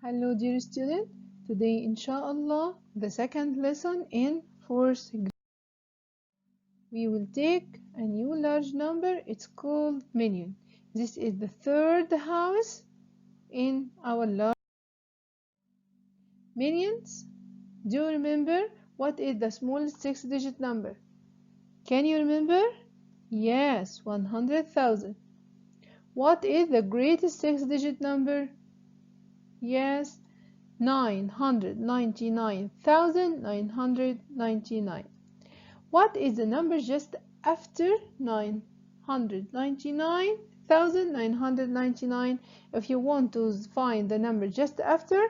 Hello, dear student. Today, inshallah, the second lesson in fourth grade. We will take a new large number. It's called million. This is the third house in our large millions. Do you remember what is the smallest six-digit number? Can you remember? Yes, 100,000. What is the greatest six-digit number? Yes, 999,999. What is the number just after 999,999? If you want to find the number just after,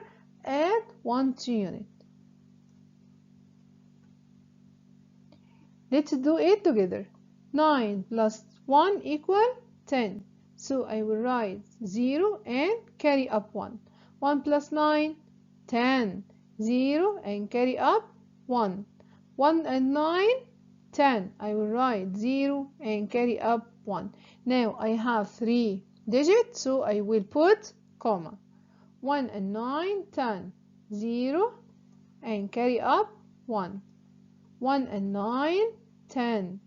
add 1 to unit. Let's do it together. 9 plus 1 equal 10. So I will write 0 and carry up 1. 1 plus 9, 10. 0 and carry up 1. 1 and 9, 10. I will write 0 and carry up 1. Now I have 3 digits, so I will put comma. 1 and 9, 10. 0 and carry up 1. 1 and 9, 10.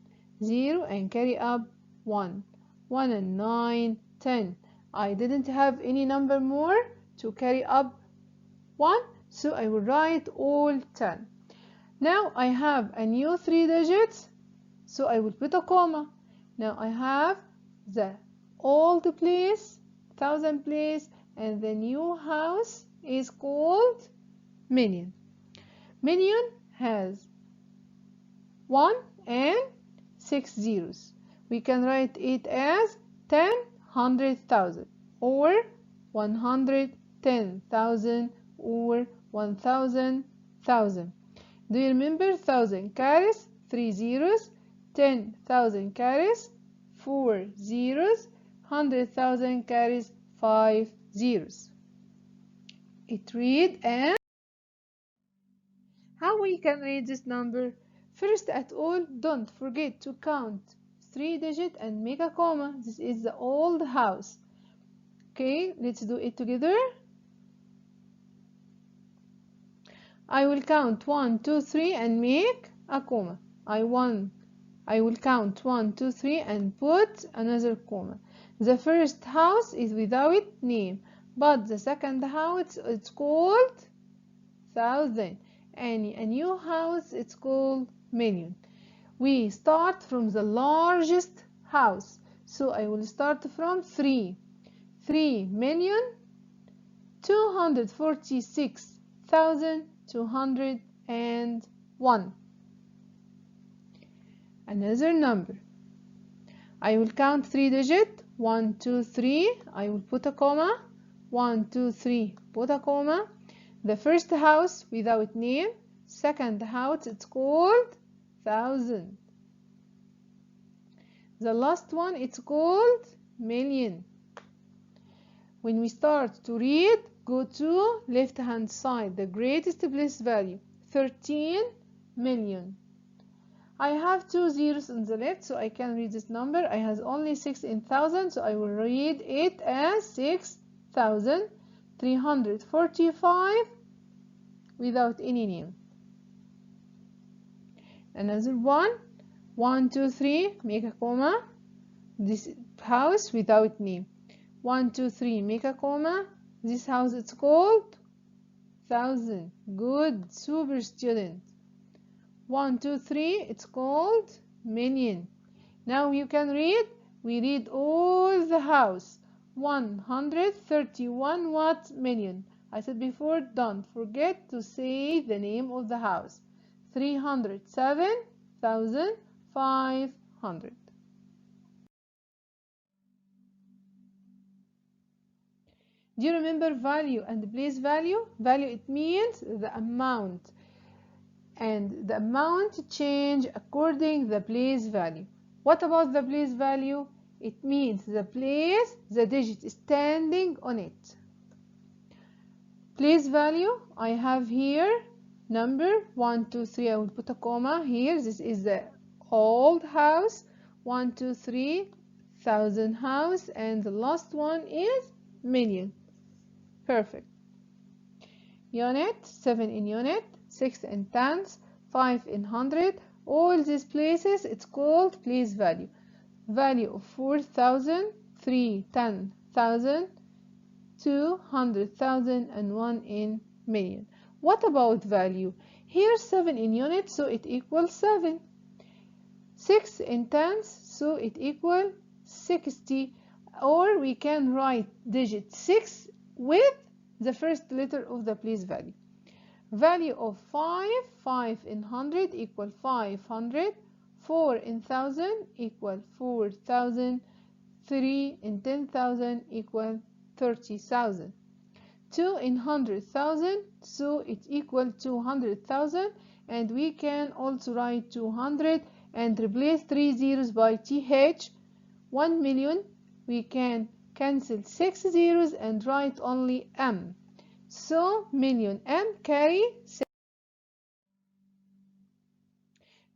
0 and carry up 1. 1 and 9, 10. I didn't have any number more to carry up 1, so I will write all 10. Now I have a new 3 digits, so I will put a comma. Now I have the old place, 1000 place, and the new house is called million. Million has 1 and 6 zeros. We can write it as 10 100,000 or 110,000 or 1,000,000. Do you remember 1000 carries 3 zeros, 10,000 carries 4 zeros, 100,000 carries 5 zeros. It read as how we can read this number. First at all, don't forget to count 3 digits and make a comma. This is the old house. Okay, let's do it together. I will count 1, 2, 3 and make a comma. I will count 1, 2, 3 and put another comma. The first house is without name, but the second house it's called 1000. And a new house it's called million. We start from the largest house, so I will start from 3. 3,246,201. Another number. I will count 3 digits. 1, 2, 3. I will put a comma. 1, 2, 3. Put a comma. The first house without name. Second house it's called 1000. The last one it's called million. When we start to read, go to left hand side, the greatest place value, 13 million. I have 2 zeros on the left, so I can read this number. I have only 6 in 1000, so I will read it as 6,345 without any name. Another one, 1, 2, 3, make a comma. This house without name. 1, 2, 3, make a comma. This house it's called 1000. Good, super student. 1, 2, 3, it's called million. Now you can read. We read all the house. 131 what million. I said before, don't forget to say the name of the house. 307,500. Do you remember value and place value? Value, it means the amount. And the amount change according the place value. What about the place value? It means the place the digit is standing on it. Place value, I have here number 1, 2, 3. I will put a comma here. This is the old house. 1, 2, 3, 1000 house, and the last one is million. Perfect. unit, 7 in unit, 6 in tens, 5 in hundred. All these places it's called place value. Value of 4,000, 3, 10,000, 2, 100,000, and 1 in million. What about value? Here 7 in units, so it equals 7. 6 in tens, so it equals 60. Or we can write digit 6 with the first letter of the place value. Value of 5, 5 in 100 equal 500, 4 in 1000 equal 4000, 3 in 10,000 equal 30,000, 2 in 100,000, so it equal 200,000, and we can also write 200 and replace 3 zeros by th. 1 million, we can cancel 6 zeros and write only m. So million m carry 6.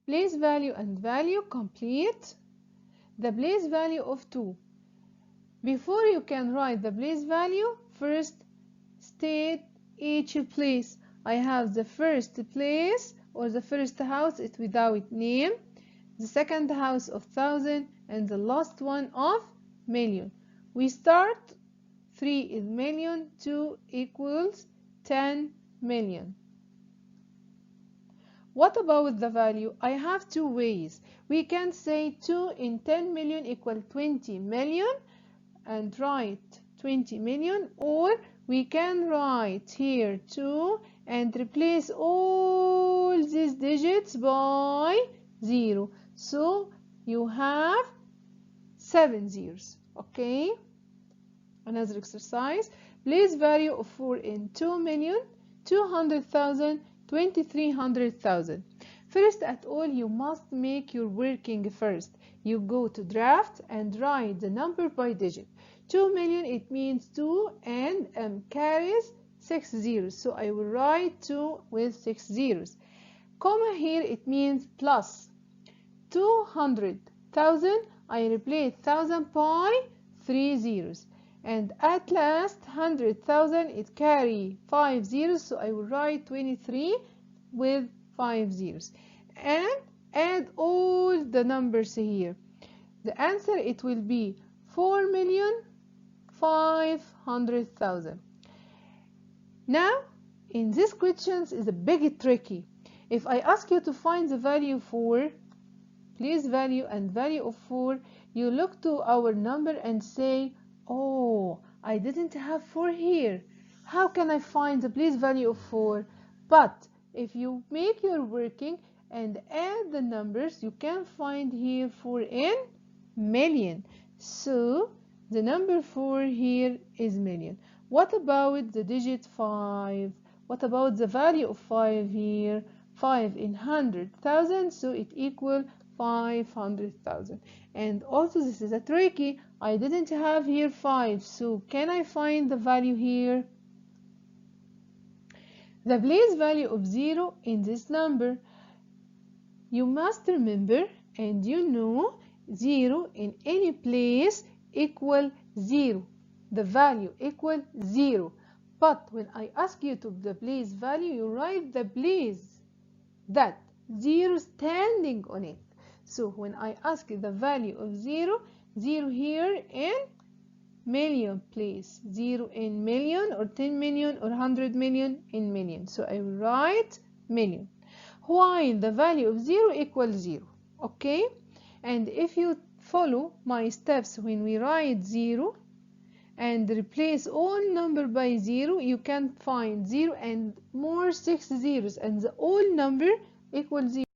Place value and value complete. The place value of 2. Before you can write the place value, first state each place. I have the first place or the first house, it's without name, the second house of 1,000, and the last one of million. We start 3 is million, 2 equals 10 million. What about the value? I have two ways. We can say 2 in 10 million equal 20 million and write 20 million, or we can write here 2 and replace all these digits by 0. So you have 7 zeros. Okay? Another exercise. Place value of 4 in 2 million, 200,000, 2,300,000. First at all, you must make your working first. You go to draft and write the number by digit. 2 million, it means 2 and m carries 6 zeros. So I will write 2 with 6 zeros. Comma here, it means plus. 200,000, I replace 1,000 by 3 zeros. And at last 100,000, it carry 5 zeros, so I will write 23 with 5 zeros. And add all the numbers here. The answer, it will be 4,500,000. Now, in this questions is a bit tricky. If I ask you to find the value for place value and value of 4, you look to our number and say, oh, I didn't have 4 here. How can I find the place value of 4? But if you make your working and add the numbers, you can find here 4 in million. So the number 4 here is million. What about the digit 5? What about the value of 5 here? 5 in 100,000, so it equals 500,000. And also this is a tricky. I didn't have here 5, so can I find the value here? The place value of 0 in this number. You must remember, and you know, 0 in any place equal 0. The value equal 0. But when I ask you to the place value, you write the place that 0 standing on it. So when I ask the value of 0, 0 here in million place, 0 in million or 10 million or 100 million in million. So I will write million. While the value of 0 equals 0. Okay? And if you follow my steps when we write 0 and replace all number by 0, you can find 0 and more 6 zeros, and the whole number equals 0.